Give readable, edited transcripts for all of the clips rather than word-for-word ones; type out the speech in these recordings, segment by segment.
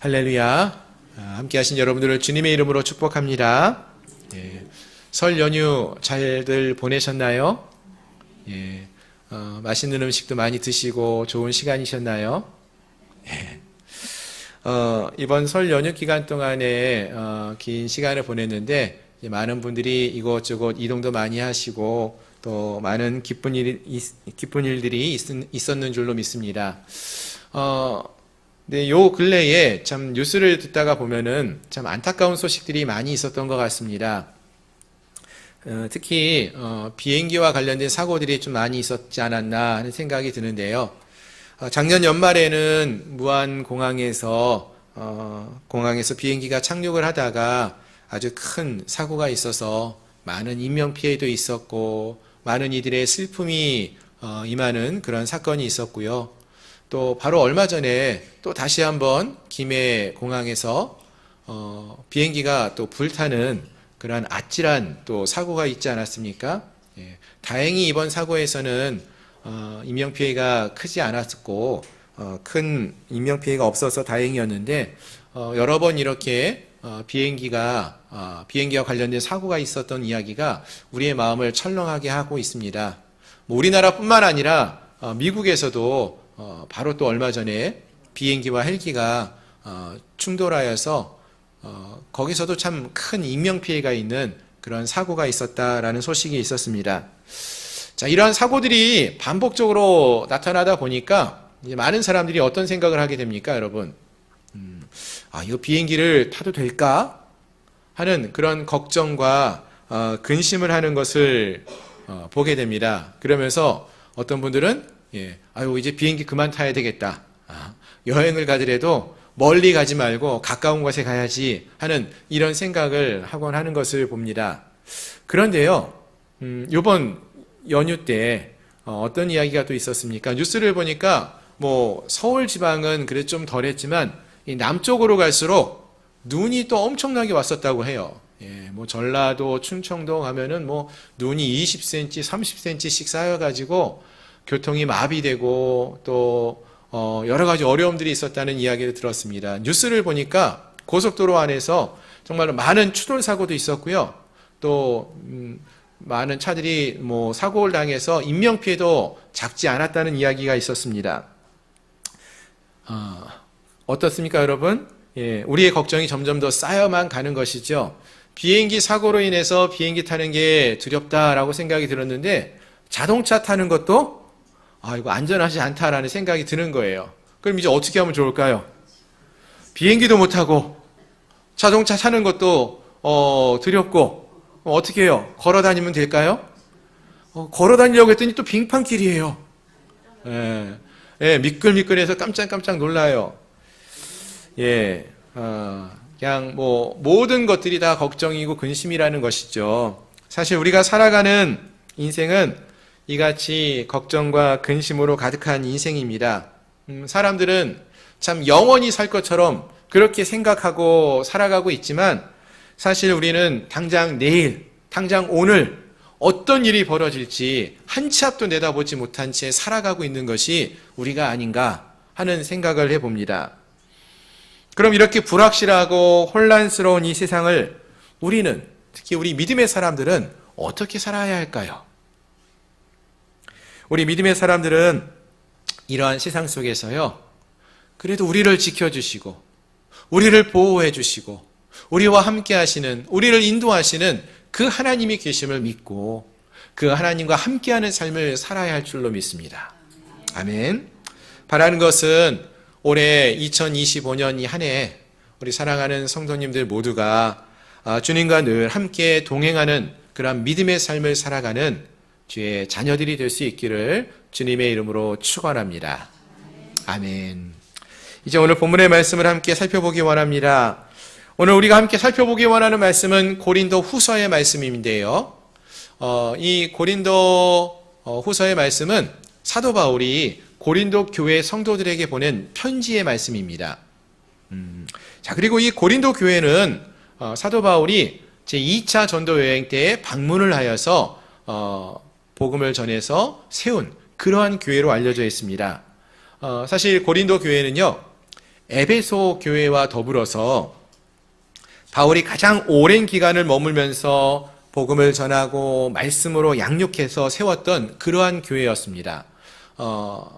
할렐루야. 함께 하신 여러분들을 주님의 이름으로 축복합니다. 설 연휴 잘들 보내셨나요? 맛있는 음식도 많이 드시고 좋은 시간이셨나요? 이번 설 연휴 기간 동안에 긴 시간을 보냈는데 많은 분들이 이곳저곳 이동도 많이 하시고 또 많은 기쁜 일들이 있었는 줄로 믿습니다. 네, 요 근래에 참 뉴스를 듣다가 보면은 참 안타까운 소식들이 많이 있었던 것 같습니다. 특히 비행기와 관련된 사고들이 좀 많이 있었지 않았나 하는 생각이 드는데요. 작년 연말에는 무안 공항에서 비행기가 착륙을 하다가 아주 큰 사고가 있어서 많은 인명 피해도 있었고 많은 이들의 슬픔이 임하는 그런 사건이 있었고요. 또 바로 얼마 전에 또 다시 한번 김해 공항에서 비행기가 또 불타는 그런 아찔한 또 사고가 있지 않았습니까? 다행히 이번 사고에서는 인명 피해가 크지 않았고 큰 인명 피해가 없어서 다행이었는데 여러 번 이렇게 비행기와 관련된 사고가 있었던 이야기가 우리의 마음을 철렁하게 하고 있습니다. 우리나라뿐만 아니라 미국에서도 바로 또 얼마 전에 비행기와 헬기가 충돌하여서 거기서도 참 큰 인명피해가 있는 그런 사고가 있었다라는 소식이 있었습니다. 자, 이러한 사고들이 반복적으로 나타나다 보니까 이제 많은 사람들이 어떤 생각을 하게 됩니까, 여러분? 이거 비행기를 타도 될까? 하는 그런 걱정과 근심을 하는 것을 보게 됩니다. 그러면서 어떤 분들은 이제 비행기 그만 타야 되겠다. 여행을 가더라도 멀리 가지 말고 가까운 곳에 가야지 하는 이런 생각을 하곤 하는 것을 봅니다. 그런데요, 이번 연휴 때 어떤 이야기가 또 있었습니까? 뉴스를 보니까 서울 지방은 그래 좀 덜했지만 이 남쪽으로 갈수록 눈이 또 엄청나게 왔었다고 해요. 전라도, 충청도 가면은 눈이 20cm, 30cm씩 쌓여가지고 교통이 마비되고 또 여러 가지 어려움들이 있었다는 이야기를 들었습니다. 뉴스를 보니까 고속도로 안에서 정말로 많은 추돌 사고도 있었고요. 또 많은 차들이 사고를 당해서 인명 피해도 작지 않았다는 이야기가 있었습니다. 어떻습니까, 여러분? 우리의 걱정이 점점 더 쌓여만 가는 것이죠. 비행기 사고로 인해서 비행기 타는 게 두렵다라고 생각이 들었는데 자동차 타는 것도 이거 안전하지 않다라는 생각이 드는 거예요. 그럼 이제 어떻게 하면 좋을까요? 비행기도 못 타고 자동차 타는 것도 두렵고 어떻게 해요? 걸어 다니면 될까요? 걸어 다니려고 했더니 또 빙판길이에요. 미끌미끌해서 깜짝깜짝 놀라요. 그냥 모든 것들이 다 걱정이고 근심이라는 것이죠. 사실 우리가 살아가는 인생은 이같이 걱정과 근심으로 가득한 인생입니다. 사람들은 참 영원히 살 것처럼 그렇게 생각하고 살아가고 있지만 사실 우리는 당장 내일, 당장 오늘 어떤 일이 벌어질지 한 치 앞도 내다보지 못한 채 살아가고 있는 것이 우리가 아닌가 하는 생각을 해봅니다. 그럼 이렇게 불확실하고 혼란스러운 이 세상을 우리는, 특히 우리 믿음의 사람들은 어떻게 살아야 할까요? 우리 믿음의 사람들은 이러한 세상 속에서요, 그래도 우리를 지켜주시고, 우리를 보호해 주시고, 우리와 함께 하시는, 우리를 인도하시는 그 하나님이 계심을 믿고, 그 하나님과 함께하는 삶을 살아야 할 줄로 믿습니다. 아멘. 바라는 것은 올해 2025년 이 한 해, 우리 사랑하는 성도님들 모두가 주님과 늘 함께 동행하는 그런 믿음의 삶을 살아가는 주의 자녀들이 될 수 있기를 주님의 이름으로 축원합니다. 아멘. 이제 오늘 본문의 말씀을 함께 살펴보기 원합니다. 오늘 우리가 함께 살펴보기 원하는 말씀은 고린도 후서의 말씀인데요. 이 고린도 후서의 말씀은 사도 바울이 고린도 교회 성도들에게 보낸 편지의 말씀입니다. 자, 그리고 이 고린도 교회는 사도 바울이 제2차 전도 여행 때 방문을 하여서 복음을 전해서 세운 그러한 교회로 알려져 있습니다. 사실 고린도 교회는요, 에베소 교회와 더불어서 바울이 가장 오랜 기간을 머물면서 복음을 전하고 말씀으로 양육해서 세웠던 그러한 교회였습니다.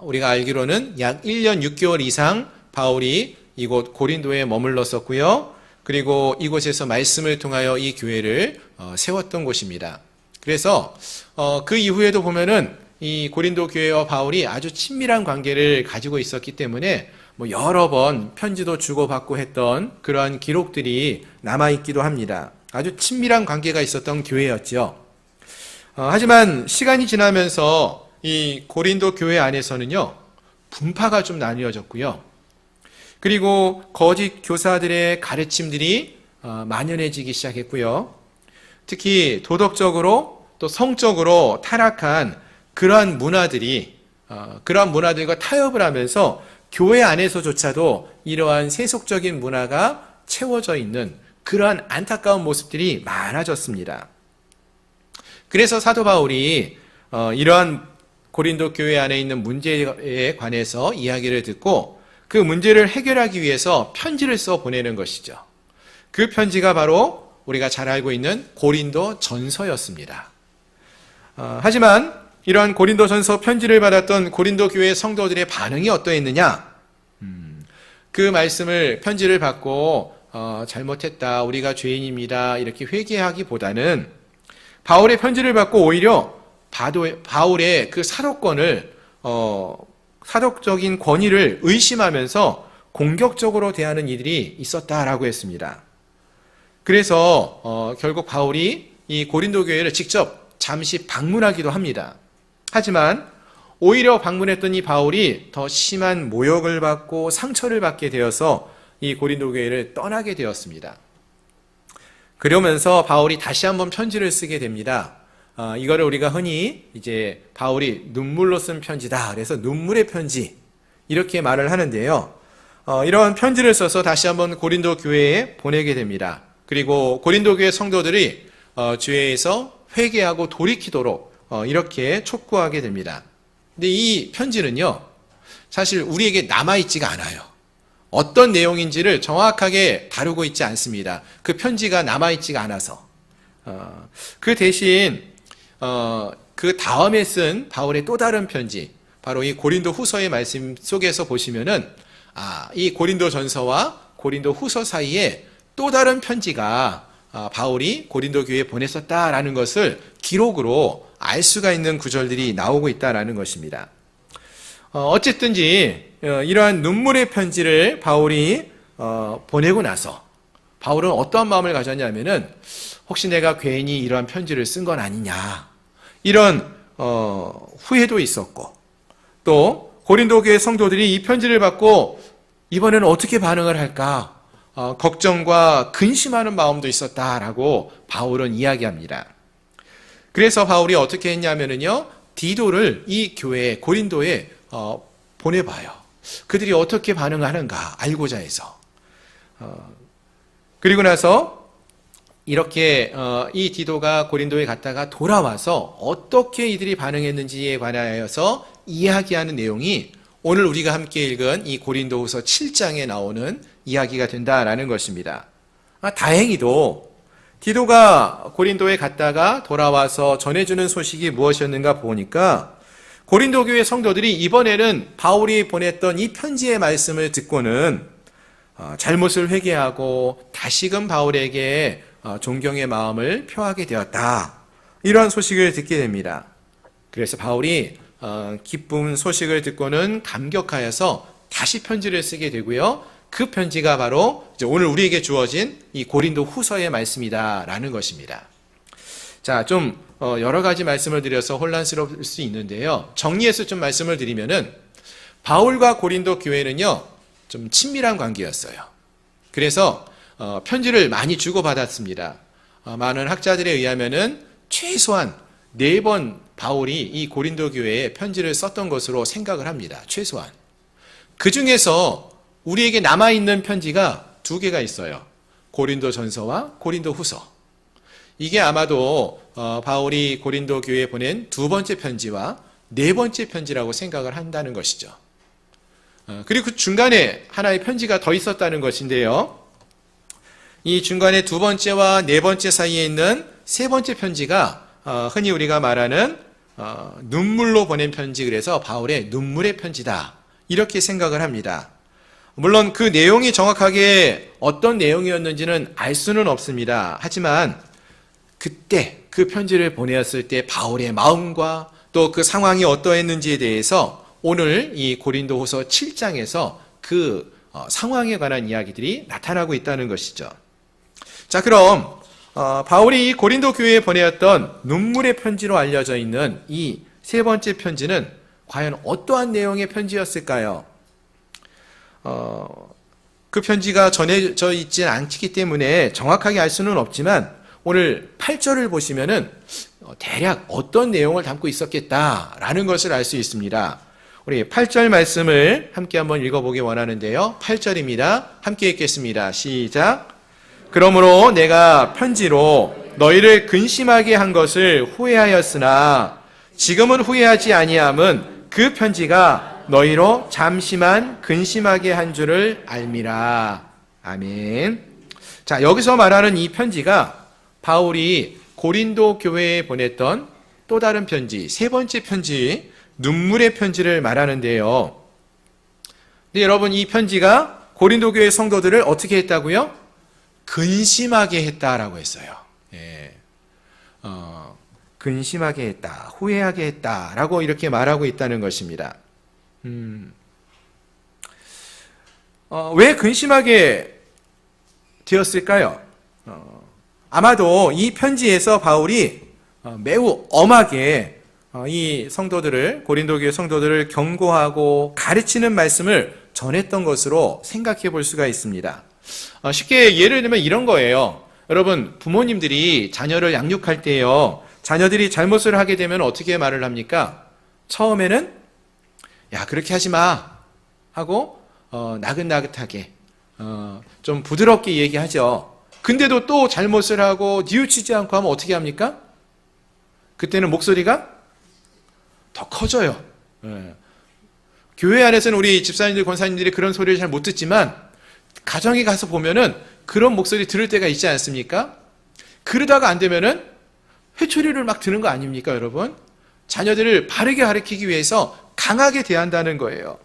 우리가 알기로는 약 1년 6개월 이상 바울이 이곳 고린도에 머물렀었고요. 그리고 이곳에서 말씀을 통하여 이 교회를 세웠던 곳입니다. 그래서 그 이후에도 보면은 이 고린도 교회와 바울이 아주 친밀한 관계를 가지고 있었기 때문에 여러 번 편지도 주고받고 했던 그러한 기록들이 남아있기도 합니다. 아주 친밀한 관계가 있었던 교회였죠. 하지만 시간이 지나면서 이 고린도 교회 안에서는요, 분파가 좀 나뉘어졌고요. 그리고 거짓 교사들의 가르침들이 만연해지기 시작했고요. 특히 도덕적으로 또 성적으로 타락한 그러한 문화들과 타협을 하면서 교회 안에서조차도 이러한 세속적인 문화가 채워져 있는 그러한 안타까운 모습들이 많아졌습니다. 그래서 사도 바울이 이러한 고린도 교회 안에 있는 문제에 관해서 이야기를 듣고 그 문제를 해결하기 위해서 편지를 써 보내는 것이죠. 그 편지가 바로 우리가 잘 알고 있는 고린도 전서였습니다. 하지만 이러한 고린도 전서 편지를 받았던 고린도 교회 성도들의 반응이 어떠했느냐? 그 말씀을 편지를 받고 잘못했다, 우리가 죄인입니다, 이렇게 회개하기보다는 바울의 편지를 받고 오히려 바울의 그 사도적인 권위를 의심하면서 공격적으로 대하는 이들이 있었다라고 했습니다. 그래서 결국 바울이 이 고린도 교회를 직접 잠시 방문하기도 합니다. 하지만 오히려 방문했던 이 바울이 더 심한 모욕을 받고 상처를 받게 되어서 이 고린도 교회를 떠나게 되었습니다. 그러면서 바울이 다시 한번 편지를 쓰게 됩니다. 이거를 우리가 흔히 이제 바울이 눈물로 쓴 편지다, 그래서 눈물의 편지, 이렇게 말을 하는데요. 이런 편지를 써서 다시 한번 고린도 교회에 보내게 됩니다. 그리고 고린도 교회 성도들이 죄에서 회개하고 돌이키도록 이렇게 촉구하게 됩니다. 근데 이 편지는요, 사실 우리에게 남아있지가 않아요. 어떤 내용인지를 정확하게 다루고 있지 않습니다. 그 편지가 남아있지가 않아서. 그 대신 그 다음에 쓴 바울의 또 다른 편지, 바로 이 고린도 후서의 말씀 속에서 보시면은 이 고린도 전서와 고린도 후서 사이에 또 다른 편지가 바울이 고린도 교회에 보냈었다라는 것을 기록으로 알 수가 있는 구절들이 나오고 있다라는 것입니다. 어쨌든지 이러한 눈물의 편지를 바울이 보내고 나서 바울은 어떠한 마음을 가졌냐면은 혹시 내가 괜히 이러한 편지를 쓴 건 아니냐, 이런 후회도 있었고, 또 고린도 교회 성도들이 이 편지를 받고 이번에는 어떻게 반응을 할까 걱정과 근심하는 마음도 있었다라고 바울은 이야기합니다. 그래서 바울이 어떻게 했냐면요, 디도를 이 교회 고린도에 보내봐요. 그들이 어떻게 반응하는가 알고자 해서. 그리고 나서 이렇게 이 디도가 고린도에 갔다가 돌아와서 어떻게 이들이 반응했는지에 관하여서 이야기하는 내용이 오늘 우리가 함께 읽은 이 고린도후서 7장에 나오는 이야기가 된다라는 것입니다. 다행히도 디도가 고린도에 갔다가 돌아와서 전해주는 소식이 무엇이었는가 보니까 고린도 교회 성도들이 이번에는 바울이 보냈던 이 편지의 말씀을 듣고는 잘못을 회개하고 다시금 바울에게 존경의 마음을 표하게 되었다, 이러한 소식을 듣게 됩니다. 그래서 바울이 기쁜 소식을 듣고는 감격하여서 다시 편지를 쓰게 되고요. 그 편지가 바로 이제 오늘 우리에게 주어진 이 고린도 후서의 말씀이다라는 것입니다. 자, 좀 여러 가지 말씀을 드려서 혼란스러울 수 있는데요. 정리해서 좀 말씀을 드리면은 바울과 고린도 교회는요, 좀 친밀한 관계였어요. 그래서 편지를 많이 주고받았습니다. 많은 학자들에 의하면은 최소한 4번 바울이 이 고린도 교회에 편지를 썼던 것으로 생각을 합니다. 최소한. 그 중에서 우리에게 남아있는 편지가 2개가 있어요. 고린도 전서와 고린도 후서. 이게 아마도 바울이 고린도 교회에 보낸 2번째 편지와 4번째 편지라고 생각을 한다는 것이죠. 그리고 그 중간에 하나의 편지가 더 있었다는 것인데요. 이 중간에 두 번째와 네 번째 사이에 있는 세 번째 편지가 흔히 우리가 말하는 눈물로 보낸 편지, 그래서 바울의 눈물의 편지다, 이렇게 생각을 합니다. 물론 그 내용이 정확하게 어떤 내용이었는지는 알 수는 없습니다. 하지만 그때 그 편지를 보내었을 때 바울의 마음과 또 그 상황이 어떠했는지에 대해서 오늘 이 고린도후서 7장에서 그 상황에 관한 이야기들이 나타나고 있다는 것이죠. 자, 그럼 바울이 이 고린도 교회에 보내었던 눈물의 편지로 알려져 있는 이 세 번째 편지는 과연 어떠한 내용의 편지였을까요? 그 편지가 전해져 있지 않기 때문에 정확하게 알 수는 없지만 오늘 8절을 보시면은 대략 어떤 내용을 담고 있었겠다라는 것을 알 수 있습니다. 우리 8절 말씀을 함께 한번 읽어보기 원하는데요. 8절입니다. 함께 읽겠습니다. 시작. 그러므로 내가 편지로 너희를 근심하게 한 것을 후회하였으나 지금은 후회하지 아니함은 그 편지가 너희로 잠시만 근심하게 한 줄을 알미라. 아멘. 자, 여기서 말하는 이 편지가 바울이 고린도 교회에 보냈던 또 다른 편지, 세 번째 편지, 눈물의 편지를 말하는데요. 근데 여러분, 이 편지가 고린도 교회 성도들을 어떻게 했다고요? 근심하게 했다라고 했어요. 예. 근심하게 했다, 후회하게 했다라고 이렇게 말하고 있다는 것입니다. 왜 근심하게 되었을까요? 아마도 이 편지에서 바울이 매우 엄하게 이 성도들을, 고린도 교회 성도들을 경고하고 가르치는 말씀을 전했던 것으로 생각해 볼 수가 있습니다. 쉽게 예를 들면 이런 거예요. 여러분, 부모님들이 자녀를 양육할 때요, 자녀들이 잘못을 하게 되면 어떻게 말을 합니까? 처음에는 야, 그렇게 하지 마 하고 나긋나긋하게 좀 부드럽게 얘기하죠. 근데도 또 잘못을 하고 뉘우치지 않고 하면 어떻게 합니까? 그때는 목소리가 더 커져요. 예. 교회 안에서는 우리 집사님들, 권사님들이 그런 소리를 잘 못 듣지만 가정에 가서 보면은 그런 목소리 들을 때가 있지 않습니까? 그러다가 안 되면은 회초리를 막 드는 거 아닙니까, 여러분? 자녀들을 바르게 가르치기 위해서 강하게 대한다는 거예요.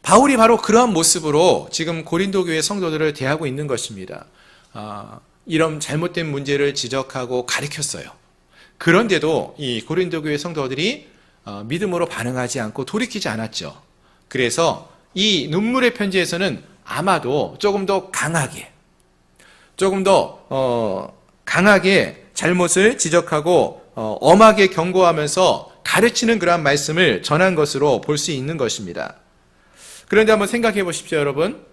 바울이 바로 그러한 모습으로 지금 고린도 교회 성도들을 대하고 있는 것입니다. 이런 잘못된 문제를 지적하고 가르쳤어요. 그런데도 이 고린도 교회 성도들이 믿음으로 반응하지 않고 돌이키지 않았죠. 그래서 이 눈물의 편지에서는 아마도 조금 더 강하게, 조금 더 강하게 잘못을 지적하고 엄하게 경고하면서 가르치는 그러한 말씀을 전한 것으로 볼 수 있는 것입니다. 그런데 한번 생각해 보십시오, 여러분.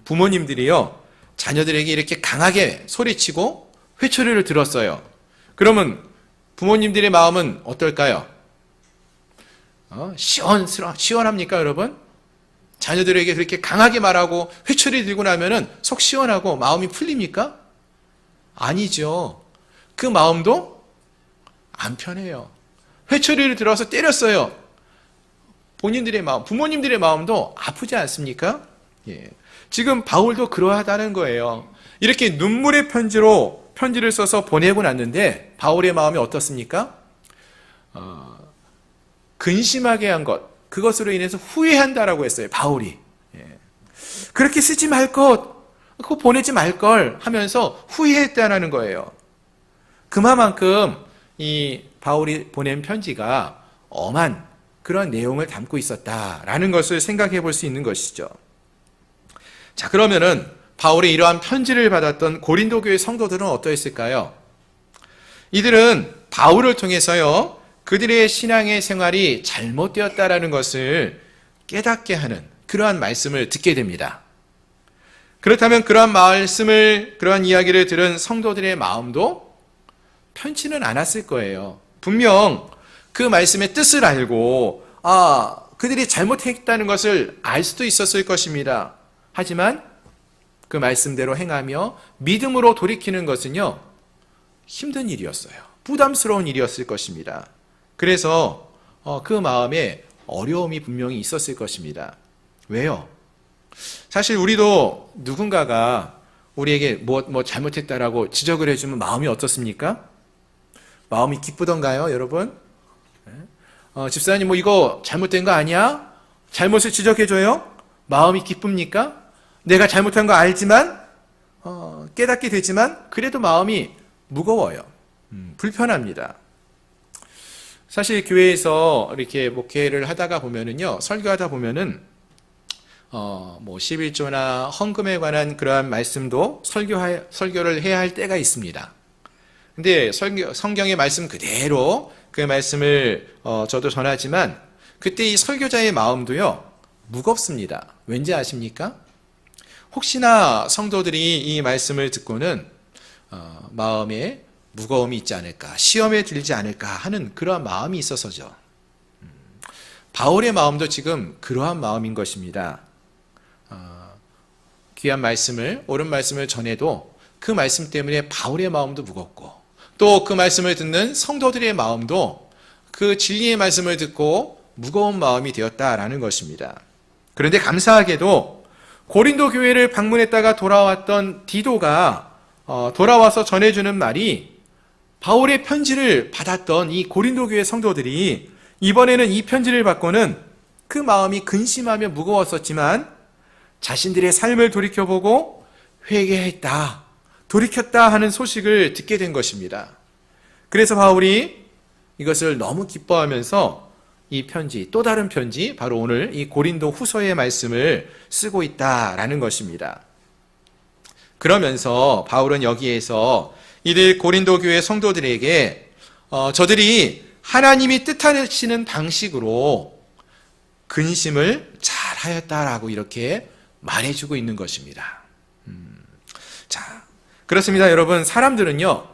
부모님들이요, 자녀들에게 이렇게 강하게 소리치고 회초리를 들었어요. 그러면 부모님들의 마음은 어떨까요? 시원합니까, 여러분? 자녀들에게 그렇게 강하게 말하고 회초리 들고 나면은 속 시원하고 마음이 풀립니까? 아니죠. 그 마음도 안 편해요. 회초리를 들어서 때렸어요. 본인들의 마음, 부모님들의 마음도 아프지 않습니까? 예. 지금 바울도 그러하다는 거예요. 이렇게 눈물의 편지로 편지를 써서 보내고 났는데 바울의 마음이 어떻습니까? 근심하게 한 것, 그것으로 인해서 후회한다라고 했어요, 바울이. 예. 그렇게 쓰지 말 것, 그거 보내지 말 걸 하면서 후회했다는 거예요. 그만큼 이 바울이 보낸 편지가 엄한 그런 내용을 담고 있었다라는 것을 생각해 볼 수 있는 것이죠. 자, 그러면은 바울의 이러한 편지를 받았던 고린도 교회 성도들은 어떠했을까요? 이들은 바울을 통해서요, 그들의 신앙의 생활이 잘못되었다라는 것을 깨닫게 하는 그러한 말씀을 듣게 됩니다. 그렇다면 그러한 말씀을, 그러한 이야기를 들은 성도들의 마음도 편치는 않았을 거예요. 분명 그 말씀의 뜻을 알고 그들이 잘못했다는 것을 알 수도 있었을 것입니다. 하지만 그 말씀대로 행하며 믿음으로 돌이키는 것은요, 힘든 일이었어요. 부담스러운 일이었을 것입니다. 그래서 그 마음에 어려움이 분명히 있었을 것입니다. 왜요? 사실 우리도 누군가가 우리에게 뭐 잘못했다라고 지적을 해주면 마음이 어떻습니까? 마음이 기쁘던가요, 여러분? 집사님 이거 잘못된 거 아니야? 잘못을 지적해줘요? 마음이 기쁩니까? 내가 잘못한 거 알지만 깨닫게 되지만 그래도 마음이 무거워요. 불편합니다. 사실 교회에서 이렇게 목회를 하다가 보면은요, 설교하다 보면은 11조나 헌금에 관한 그러한 말씀도 설교를 해야 할 때가 있습니다. 근데 성경의 말씀 그대로 그 말씀을 저도 전하지만 그때 이 설교자의 마음도요, 무겁습니다. 왠지 아십니까? 혹시나 성도들이 이 말씀을 듣고는 마음에 무거움이 있지 않을까, 시험에 들지 않을까 하는 그러한 마음이 있어서죠. 바울의 마음도 지금 그러한 마음인 것입니다. 귀한 말씀을, 옳은 말씀을 전해도 그 말씀 때문에 바울의 마음도 무겁고 또 그 말씀을 듣는 성도들의 마음도 그 진리의 말씀을 듣고 무거운 마음이 되었다라는 것입니다. 그런데 감사하게도 고린도 교회를 방문했다가 돌아왔던 디도가 돌아와서 전해주는 말이, 바울의 편지를 받았던 이 고린도 교회 성도들이 이번에는 이 편지를 받고는 그 마음이 근심하며 무거웠었지만 자신들의 삶을 돌이켜보고 회개했다, 돌이켰다 하는 소식을 듣게 된 것입니다. 그래서 바울이 이것을 너무 기뻐하면서 이 편지, 또 다른 편지, 바로 오늘 이 고린도 후서의 말씀을 쓰고 있다라는 것입니다. 그러면서 바울은 여기에서 이들 고린도 교회 성도들에게 저들이 하나님이 뜻하시는 방식으로 근심을 잘 하였다라고 이렇게 말해주고 있는 것입니다. 자, 그렇습니다. 여러분, 사람들은요,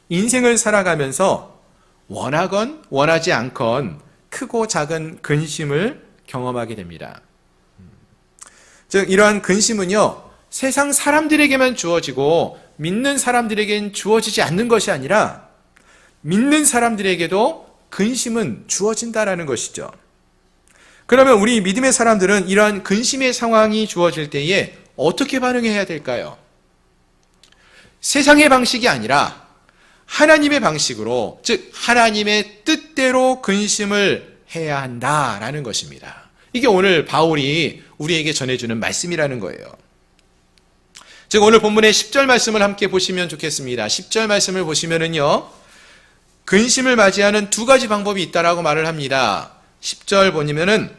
인생을 살아가면서 원하건 원하지 않건 크고 작은 근심을 경험하게 됩니다. 즉, 이러한 근심은요, 세상 사람들에게만 주어지고 믿는 사람들에겐 주어지지 않는 것이 아니라 믿는 사람들에게도 근심은 주어진다라는 것이죠. 그러면 우리 믿음의 사람들은 이러한 근심의 상황이 주어질 때에 어떻게 반응해야 될까요? 세상의 방식이 아니라 하나님의 방식으로, 즉 하나님의 뜻대로 근심을 해야 한다라는 것입니다. 이게 오늘 바울이 우리에게 전해주는 말씀이라는 거예요. 즉 오늘 본문의 10절 말씀을 함께 보시면 좋겠습니다. 10절 말씀을 보시면은요, 근심을 맞이하는 두 가지 방법이 있다라고 말을 합니다. 10절 보면은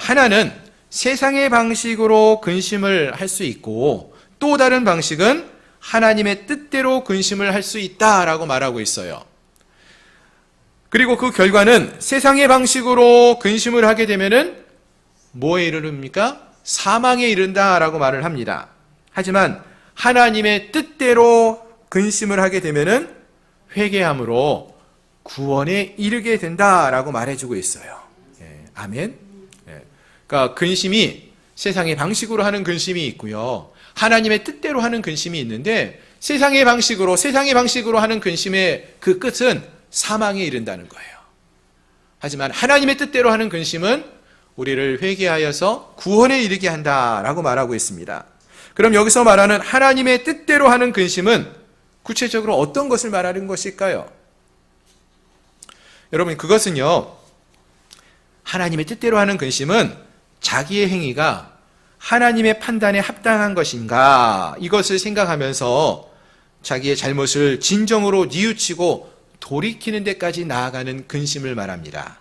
하나는 세상의 방식으로 근심을 할 수 있고, 또 다른 방식은 하나님의 뜻대로 근심을 할 수 있다라고 말하고 있어요. 그리고 그 결과는 세상의 방식으로 근심을 하게 되면은 뭐에 이르릅니까? 사망에 이른다라고 말을 합니다. 하지만 하나님의 뜻대로 근심을 하게 되면은 회개함으로 구원에 이르게 된다라고 말해주고 있어요. 아멘. 그러니까 근심이 세상의 방식으로 하는 근심이 있고요, 하나님의 뜻대로 하는 근심이 있는데 세상의 방식으로 하는 근심의 그 끝은 사망에 이른다는 거예요. 하지만 하나님의 뜻대로 하는 근심은 우리를 회개하여서 구원에 이르게 한다라고 말하고 있습니다. 그럼 여기서 말하는 하나님의 뜻대로 하는 근심은 구체적으로 어떤 것을 말하는 것일까요? 여러분, 그것은요, 하나님의 뜻대로 하는 근심은 자기의 행위가 하나님의 판단에 합당한 것인가, 이것을 생각하면서 자기의 잘못을 진정으로 뉘우치고 돌이키는 데까지 나아가는 근심을 말합니다.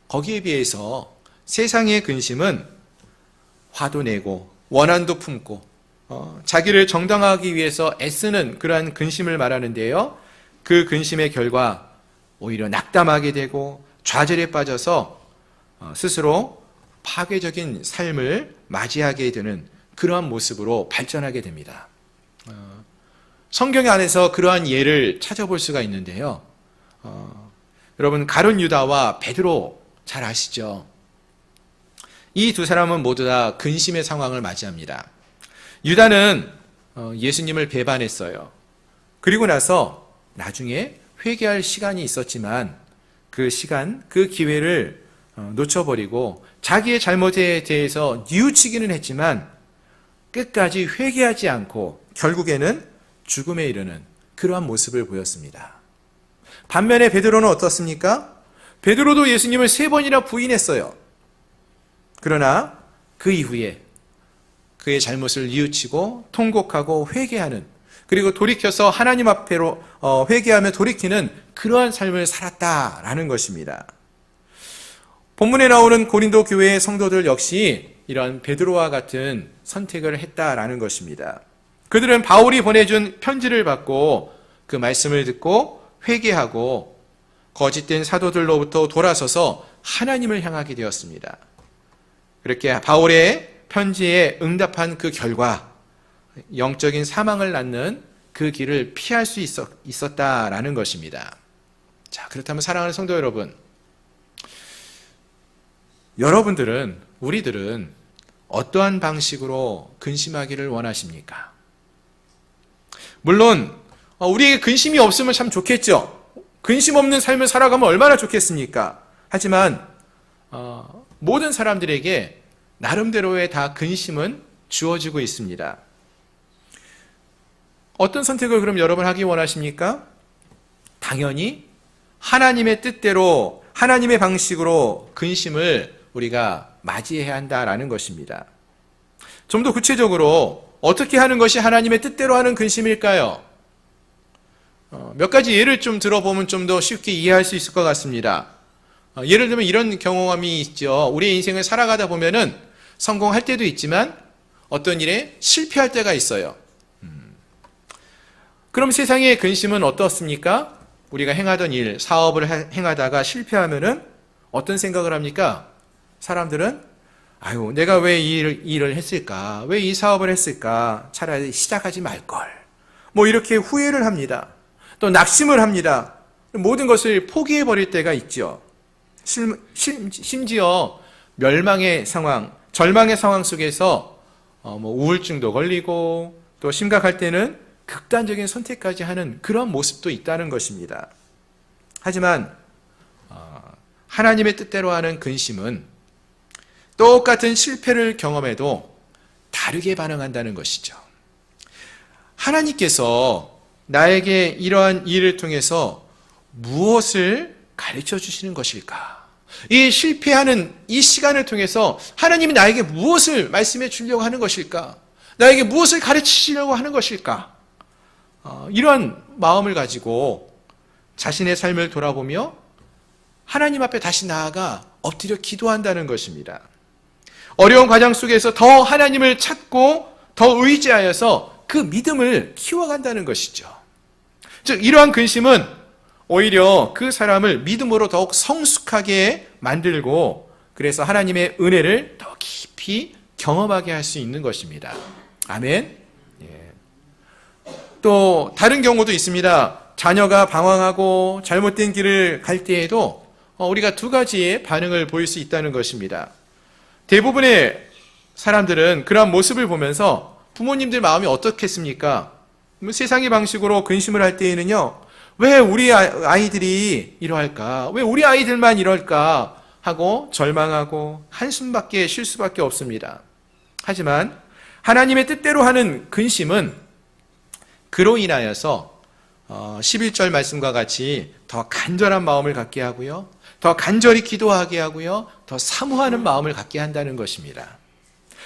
거기에 비해서 세상의 근심은 화도 내고 원한도 품고 자기를 정당화하기 위해서 애쓰는 그러한 근심을 말하는데요, 그 근심의 결과 오히려 낙담하게 되고 좌절에 빠져서 스스로 파괴적인 삶을 맞이하게 되는 그러한 모습으로 발전하게 됩니다. 성경 안에서 그러한 예를 찾아볼 수가 있는데요, 여러분, 가룟 유다와 베드로 잘 아시죠? 이 두 사람은 모두 다 근심의 상황을 맞이합니다. 유다는 예수님을 배반했어요. 그리고 나서 나중에 회개할 시간이 있었지만 그 기회를 놓쳐버리고 자기의 잘못에 대해서 뉘우치기는 했지만 끝까지 회개하지 않고 결국에는 죽음에 이르는 그러한 모습을 보였습니다. 반면에 베드로는 어떻습니까? 베드로도 예수님을 3번이나 부인했어요. 그러나 그 이후에 그의 잘못을 뉘우치고 통곡하고 회개하는, 그리고 돌이켜서 하나님 앞에로 회개하며 돌이키는 그러한 삶을 살았다라는 것입니다. 본문에 나오는 고린도 교회의 성도들 역시 이런 베드로와 같은 선택을 했다라는 것입니다. 그들은 바울이 보내준 편지를 받고 그 말씀을 듣고 회개하고 거짓된 사도들로부터 돌아서서 하나님을 향하게 되었습니다. 그렇게 바울의 편지에 응답한 그 결과 영적인 사망을 낳는 그 길을 피할 수 있었다라는 것입니다. 자, 그렇다면 사랑하는 성도 여러분, 여러분들은, 우리들은 어떠한 방식으로 근심하기를 원하십니까? 물론 우리에게 근심이 없으면 참 좋겠죠. 근심 없는 삶을 살아가면 얼마나 좋겠습니까? 하지만 모든 사람들에게 나름대로의 다 근심은 주어지고 있습니다. 어떤 선택을 그럼 여러분 하기 원하십니까? 당연히 하나님의 뜻대로, 하나님의 방식으로 근심을 우리가 맞이해야 한다라는 것입니다. 좀 더 구체적으로 어떻게 하는 것이 하나님의 뜻대로 하는 근심일까요? 몇 가지 예를 좀 들어보면 좀 더 쉽게 이해할 수 있을 것 같습니다. 예를 들면 이런 경험이 있죠. 우리의 인생을 살아가다 보면은 성공할 때도 있지만 어떤 일에 실패할 때가 있어요. 그럼 세상의 근심은 어떻습니까? 우리가 행하던 일, 사업을 행하다가 실패하면은 어떤 생각을 합니까? 사람들은 아유, 내가 왜 이 일을 했을까? 왜 이 사업을 했을까? 차라리 시작하지 말걸. 뭐 이렇게 후회를 합니다. 또 낙심을 합니다. 모든 것을 포기해버릴 때가 있죠. 심지어 멸망의 상황, 절망의 상황 속에서 우울증도 걸리고 또 심각할 때는 극단적인 선택까지 하는 그런 모습도 있다는 것입니다. 하지만 하나님의 뜻대로 하는 근심은 똑같은 실패를 경험해도 다르게 반응한다는 것이죠. 하나님께서 나에게 이러한 일을 통해서 무엇을 가르쳐 주시는 것일까? 이 실패하는 이 시간을 통해서 하나님이 나에게 무엇을 말씀해 주려고 하는 것일까? 나에게 무엇을 가르치시려고 하는 것일까? 이러한 마음을 가지고 자신의 삶을 돌아보며 하나님 앞에 다시 나아가 엎드려 기도한다는 것입니다. 어려운 과정 속에서 더 하나님을 찾고 더 의지하여서 그 믿음을 키워간다는 것이죠. 즉 이러한 근심은 오히려 그 사람을 믿음으로 더욱 성숙하게 만들고 그래서 하나님의 은혜를 더 깊이 경험하게 할 수 있는 것입니다. 아멘. 또 다른 경우도 있습니다. 자녀가 방황하고 잘못된 길을 갈 때에도 우리가 두 가지의 반응을 보일 수 있다는 것입니다. 대부분의 사람들은 그러한 모습을 보면서 부모님들 마음이 어떻겠습니까? 세상의 방식으로 근심을 할 때에는요, 왜 우리 아이들이 이러할까? 왜 우리 아이들만 이럴까? 하고 절망하고 한숨밖에 쉴 수밖에 없습니다. 하지만 하나님의 뜻대로 하는 근심은 그로 인하여서 11절 말씀과 같이 더 간절한 마음을 갖게 하고요, 더 간절히 기도하게 하고요, 더 사모하는 마음을 갖게 한다는 것입니다.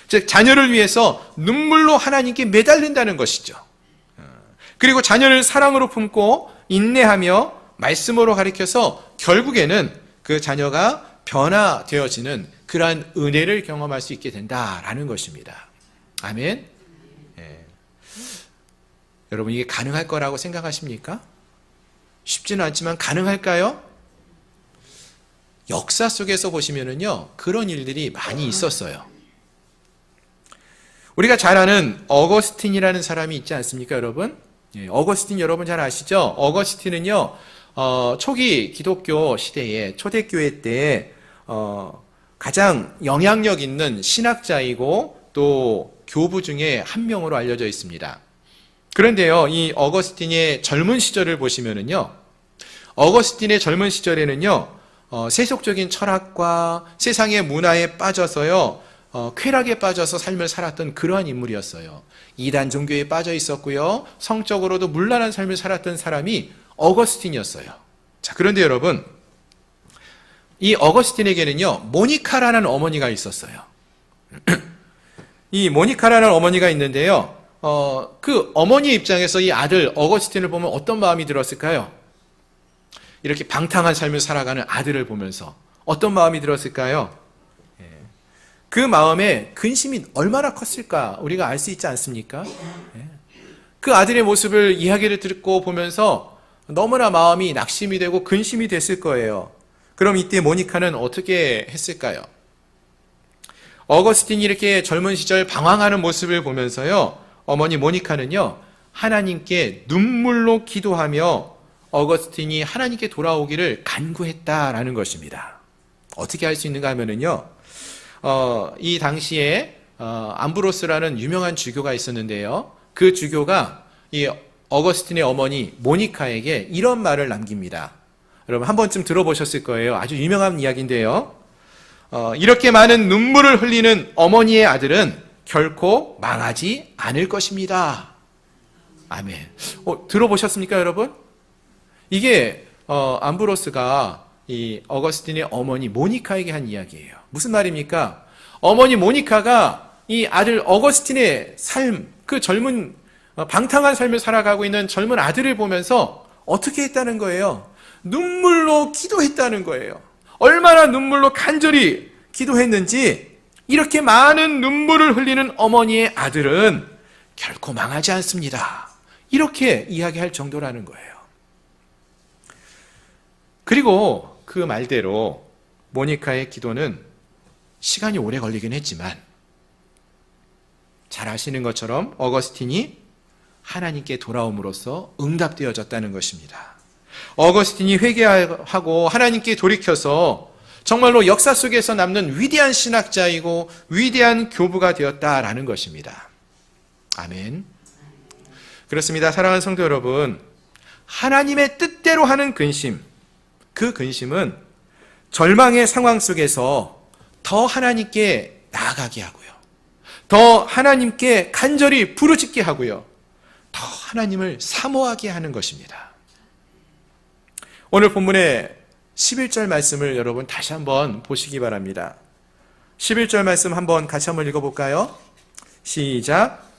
즉 자녀를 위해서 눈물로 하나님께 매달린다는 것이죠. 그리고 자녀를 사랑으로 품고 인내하며 말씀으로 가르쳐서 결국에는 그 자녀가 변화되어지는 그러한 은혜를 경험할 수 있게 된다라는 것입니다. 아멘. 여러분 이게 가능할 거라고 생각하십니까? 쉽지는 않지만 가능할까요? 역사 속에서 보시면은요, 그런 일들이 많이 있었어요. 우리가 잘 아는 어거스틴이라는 사람이 있지 않습니까, 여러분? 어거스틴 여러분 잘 아시죠? 어거스틴은요, 초기 기독교 시대에 초대교회 때 가장 영향력 있는 신학자이고 또 교부 중에 한 명으로 알려져 있습니다. 그런데요, 이 어거스틴의 젊은 시절을 보시면은요, 어거스틴의 젊은 시절에는요, 세속적인 철학과 세상의 문화에 빠져서요, 쾌락에 빠져서 삶을 살았던 그러한 인물이었어요. 이단 종교에 빠져 있었고요, 성적으로도 문란한 삶을 살았던 사람이 어거스틴이었어요. 자, 그런데 여러분, 이 어거스틴에게는요, 모니카라는 어머니가 있었어요. 이 모니카라는 어머니가 있는데요, 그 어머니 입장에서 이 아들 어거스틴을 보면 어떤 마음이 들었을까요? 이렇게 방탕한 삶을 살아가는 아들을 보면서 어떤 마음이 들었을까요? 그 마음에 근심이 얼마나 컸을까 우리가 알 수 있지 않습니까? 그 아들의 모습을, 이야기를 듣고 보면서 너무나 마음이 낙심이 되고 근심이 됐을 거예요. 그럼 이때 모니카는 어떻게 했을까요? 어거스틴이 이렇게 젊은 시절 방황하는 모습을 보면서요, 어머니 모니카는요, 하나님께 눈물로 기도하며 어거스틴이 하나님께 돌아오기를 간구했다라는 것입니다. 어떻게 할 수 있는가 하면은요, 이 당시에 암브로스라는 유명한 주교가 있었는데요, 그 주교가 이 어거스틴의 어머니 모니카에게 이런 말을 남깁니다. 여러분 한 번쯤 들어보셨을 거예요. 아주 유명한 이야기인데요, 이렇게 많은 눈물을 흘리는 어머니의 아들은 결코 망하지 않을 것입니다. 아멘. 들어보셨습니까, 여러분? 이게 암브로스가 이 어거스틴의 어머니 모니카에게 한 이야기예요. 무슨 말입니까? 어머니 모니카가 이 아들 어거스틴의 삶, 그 젊은 방탕한 삶을 살아가고 있는 젊은 아들을 보면서 어떻게 했다는 거예요? 눈물로 기도했다는 거예요. 얼마나 눈물로 간절히 기도했는지, 이렇게 많은 눈물을 흘리는 어머니의 아들은 결코 망하지 않습니다. 이렇게 이야기할 정도라는 거예요. 그리고 그 말대로 모니카의 기도는 시간이 오래 걸리긴 했지만, 잘 아시는 것처럼 어거스틴이 하나님께 돌아옴으로써 응답되어졌다는 것입니다. 어거스틴이 회개하고 하나님께 돌이켜서 정말로 역사 속에서 남는 위대한 신학자이고 위대한 교부가 되었다라는 것입니다. 아멘. 그렇습니다. 사랑하는 성도 여러분, 하나님의 뜻대로 하는 근심, 그 근심은 절망의 상황 속에서 더 하나님께 나아가게 하고요, 더 하나님께 간절히 부르짖게 하고요, 더 하나님을 사모하게 하는 것입니다. 오늘 본문의 11절 말씀을 여러분 다시 한번 보시기 바랍니다. 11절 말씀 한번 같이 한번 읽어볼까요? 시작.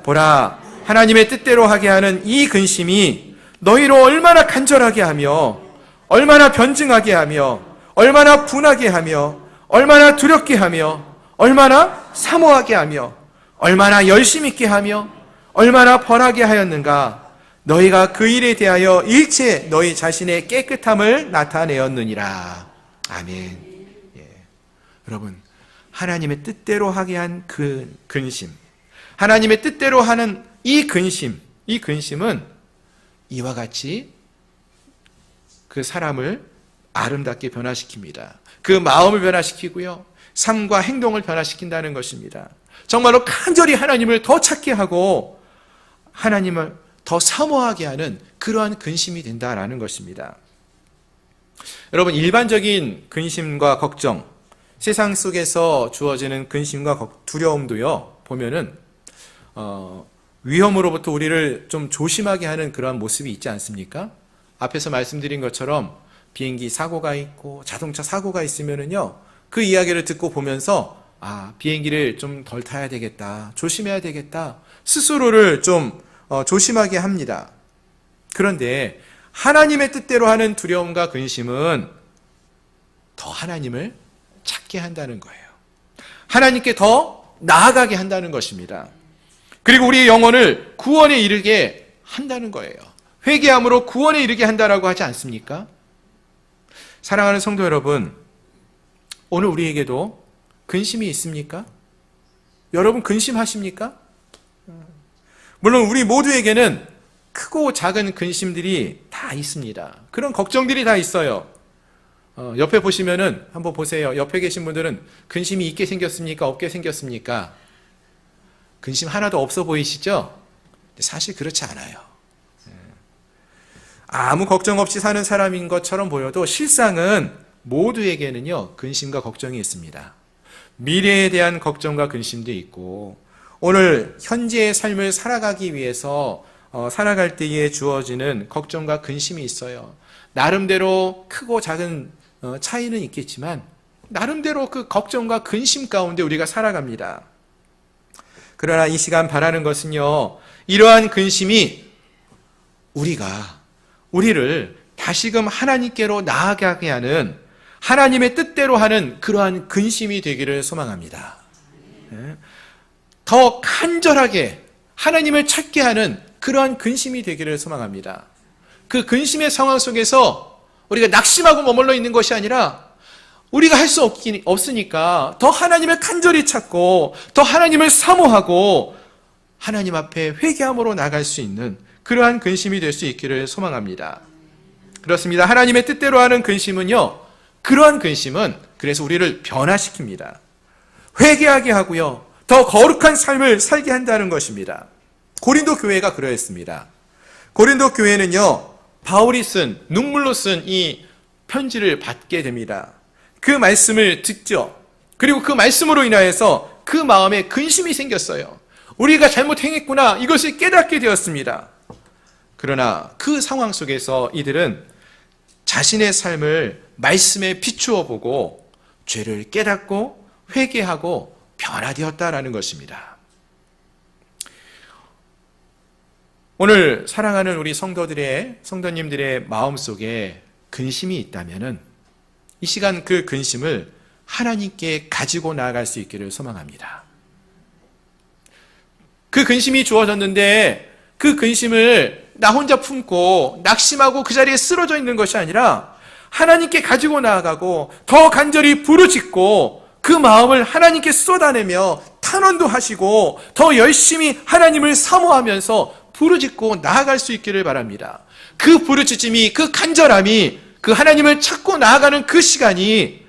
보라, 하나님의 뜻대로 하게 하는 이 근심이 너희로 얼마나 간절하게 하며 얼마나 변증하게 하며 얼마나 분하게 하며 얼마나 두렵게 하며 얼마나 사모하게 하며 얼마나 열심 있게 하며 얼마나 벌하게 하였는가. 너희가 그 일에 대하여 일체 너희 자신의 깨끗함을 나타내었느니라. 아멘. 여러분, 하나님의 뜻대로 하게 한 그 근심, 하나님의 뜻대로 하는 이 근심은 이와 같이 그 사람을 아름답게 변화시킵니다. 그 마음을 변화시키고요, 삶과 행동을 변화시킨다는 것입니다. 정말로 간절히 하나님을 더 찾게 하고 하나님을 더 사모하게 하는 그러한 근심이 된다라는 것입니다. 여러분, 일반적인 근심과 걱정, 세상 속에서 주어지는 근심과 두려움도요, 보면은 위험으로부터 우리를 좀 조심하게 하는 그러한 모습이 있지 않습니까? 앞에서 말씀드린 것처럼 비행기 사고가 있고 자동차 사고가 있으면은요, 그 이야기를 듣고 보면서 비행기를 좀 덜 타야 되겠다, 조심해야 되겠다, 스스로를 좀 조심하게 합니다. 그런데 하나님의 뜻대로 하는 두려움과 근심은 더 하나님을 찾게 한다는 거예요. 하나님께 더 나아가게 한다는 것입니다. 그리고 우리의 영혼을 구원에 이르게 한다는 거예요. 회개함으로 구원에 이르게 한다라고 하지 않습니까? 사랑하는 성도 여러분, 오늘 우리에게도 근심이 있습니까? 여러분 근심하십니까? 물론 우리 모두에게는 크고 작은 근심들이 다 있습니다. 그런 걱정들이 다 있어요. 옆에 보시면은 한번 보세요. 옆에 계신 분들은 근심이 있게 생겼습니까? 없게 생겼습니까? 근심 하나도 없어 보이시죠? 사실 그렇지 않아요. 아무 걱정 없이 사는 사람인 것처럼 보여도 실상은 모두에게는요, 근심과 걱정이 있습니다. 미래에 대한 걱정과 근심도 있고, 오늘 현재의 삶을 살아가기 위해서 살아갈 때에 주어지는 걱정과 근심이 있어요. 나름대로 크고 작은 차이는 있겠지만 나름대로 그 걱정과 근심 가운데 우리가 살아갑니다. 그러나 이 시간 바라는 것은요, 이러한 근심이 우리를 다시금 하나님께로 나아가게 하는, 하나님의 뜻대로 하는 그러한 근심이 되기를 소망합니다. 더 간절하게 하나님을 찾게 하는 그러한 근심이 되기를 소망합니다. 그 근심의 상황 속에서 우리가 낙심하고 머물러 있는 것이 아니라 우리가 할 수 없으니까 더 하나님을 간절히 찾고 더 하나님을 사모하고 하나님 앞에 회개함으로 나갈 수 있는 그러한 근심이 될 수 있기를 소망합니다. 그렇습니다. 하나님의 뜻대로 하는 근심은요, 그러한 근심은 그래서 우리를 변화시킵니다. 회개하게 하고요, 더 거룩한 삶을 살게 한다는 것입니다. 고린도 교회가 그러했습니다. 고린도 교회는요, 바울이 눈물로 쓴 이 편지를 받게 됩니다. 그 말씀을 듣죠. 그리고 그 말씀으로 인하여서 그 마음에 근심이 생겼어요. 우리가 잘못 행했구나, 이것을 깨닫게 되었습니다. 그러나 그 상황 속에서 이들은 자신의 삶을 말씀에 비추어 보고 죄를 깨닫고 회개하고 변화되었다라는 것입니다. 오늘 사랑하는 우리 성도님들의 마음속에 근심이 있다면은 이 시간 그 근심을 하나님께 가지고 나아갈 수 있기를 소망합니다. 그 근심이 주어졌는데 그 근심을 나 혼자 품고 낙심하고 그 자리에 쓰러져 있는 것이 아니라 하나님께 가지고 나아가고 더 간절히 부르짖고 그 마음을 하나님께 쏟아내며 탄원도 하시고 더 열심히 하나님을 사모하면서 부르짖고 나아갈 수 있기를 바랍니다. 그 부르짖음이, 그 간절함이, 그 하나님을 찾고 나아가는 그 시간이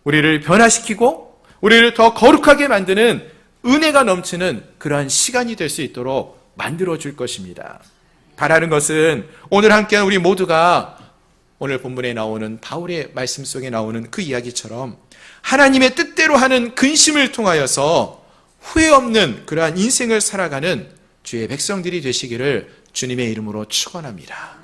우리를 변화시키고 우리를 더 거룩하게 만드는 은혜가 넘치는 그러한 시간이 될 수 있도록 만들어줄 것입니다. 바라는 것은 오늘 함께한 우리 모두가 오늘 본문에 나오는 바울의 말씀 속에 나오는 그 이야기처럼 하나님의 뜻대로 하는 근심을 통하여서 후회 없는 그러한 인생을 살아가는 주의 백성들이 되시기를 주님의 이름으로 축원합니다.